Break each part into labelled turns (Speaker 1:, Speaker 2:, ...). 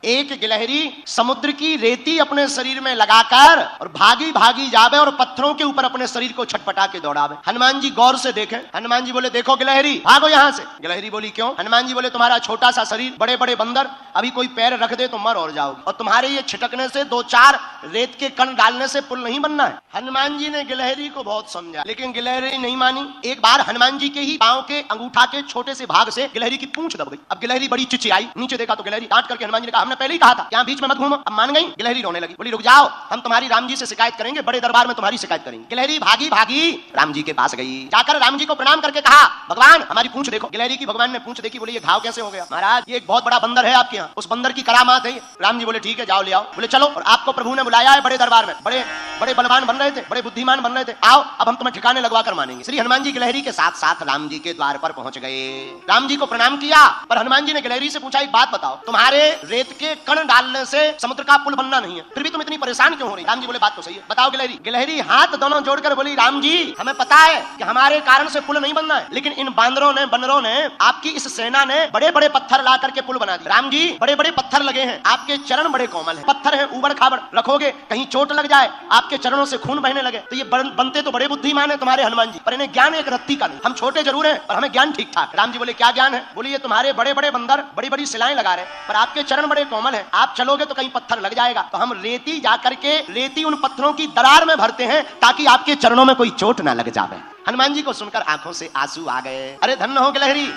Speaker 1: एक गिलहरी समुद्र की रेती अपने शरीर में लगाकर और भागी भागी जावे और पत्थरों के ऊपर अपने शरीर को छटपटा के दौड़ावे। हनुमान जी गौर से देखें, हनुमान जी बोले देखो गिलहरी भागो यहाँ से। गिलहरी बोली क्यों? हनुमान जी बोले तुम्हारा छोटा सा शरीर, बड़े बड़े बंदर, अभी कोई पैर रख दे तो मर और जाओगे, और तुम्हारे ये छिटकने से, दो चार रेत के कण डालने से पुल नहीं बनना है। हनुमान जी ने गिलहरी को बहुत समझा, लेकिन गिलहरी नहीं मानी। एक बार हनुमान जी के ही पांव के अंगूठा के छोटे से भाग से गिलहरी की पूंछ दब गई। अब गिलहरी बड़ी चिचियाई, नीचे देखा तो गिलहरी डांट करके हनुमान जी ने कहा हमने पहले ही कहा था यहाँ बीच में मत घूमो। अब मान गई, गिलहरी रोने लगी, बोली रुक जाओ, हम तुम्हारी राम जी से शिकायत करेंगे, बड़े दरबार में तुम्हारी शिकायत करेंगे। गिलहरी भागी भागी राम जी के पास गई, जाकर राम जी को प्रणाम करके कहा भगवान हमारी पूंछ देखो। गिलहरी की भगवान ने पूंछ देखी, बोले ये घाव कैसे हो गया? महाराज ये एक बहुत बड़ा बंदर है आपके यहाँ, उस बंदर की करामात है। राम जी बोले ठीक है जाओ ले आओ। बोले चलो, और आपको प्रभु ने बुलाया है बड़े दरबार में, बड़े बड़े बलवान बन रहे थे, बड़े बुद्धिमान बन रहे थे, आओ अब हम तुम्हें ठिकाने लगवा कर मानेंगे। श्री हनुमान जी गिलहरी के साथ साथ राम जी के द्वार पर पहुंच गए। राम जी को प्रणाम किया, पर हनुमान जी ने गिलहरी से पूछा एक बात बताओ, तुम्हारे रेत के कण डालने से समुद्र का पुल बनना नहीं है, फिर भी तुम इतनी परेशान क्यों हो रही? राम जी बोले बात तो सही है, बताओ गिलहरी। गिलहरी हाथ दोनों जोड़कर बोली राम जी हमें पता है कि हमारे कारण से पुल नहीं बनना है, लेकिन इन बांदरों ने, बंदरों ने, आपकी इस सेना ने बड़े बड़े पत्थर ला करके पुल बना दिया। राम जी बड़े बड़े पत्थर लगे हैं, आपके चरण बड़े कोमल हैं, पत्थर हैं उबड़ खाबड़, रखोगे कहीं चोट लग जाए, आपके चरणों से खून बहने लगे, तो ये बनते तो बड़े बुद्धिमान है तुम्हारे हनुमान जी, पर इन्हें ज्ञान एक रत्ती का नहीं। हम छोटे जरूर हैं पर हमें ज्ञान ठीक ठाक। राम जी बोले क्या ज्ञान है? बोले ये तुम्हारे बड़े बड़े बंदर बड़ी बड़ी सिलाएं लगा रहे हैं, पर आपके चरण बड़े कोमल हैं, आप चलोगे तो कहीं पत्थर लग जाएगा, तो हम रेती जाकर के रेती उन पत्थरों की दरार में भरते हैं ताकि आपके चरणों में कोई चोट ना लग जाए। हनुमान जी को सुनकर आंखों से आंसू आ गए। अरे धन्य हो गिलहरी,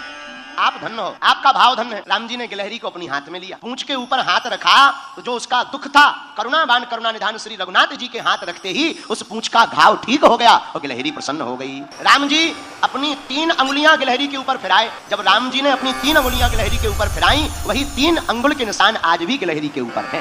Speaker 1: आप धन्य हो, आपका भाव धन्य है। राम जी ने गिलहरी को अपनी हाथ में लिया, पूंछ के ऊपर हाथ रखा तो जो उसका दुख था, करुणावान करुणा निधान श्री रघुनाथ जी के हाथ रखते ही उस पूंछ का घाव ठीक हो गया और गिलहरी प्रसन्न हो गई। राम जी अपनी 3 अंगुलियां गिलहरी के ऊपर फिराए। जब राम जी ने अपनी 3 अंगुलियां गिलहरी के ऊपर फिराई, वही 3 अंगुल के निशान आज भी गिलहरी के ऊपर है।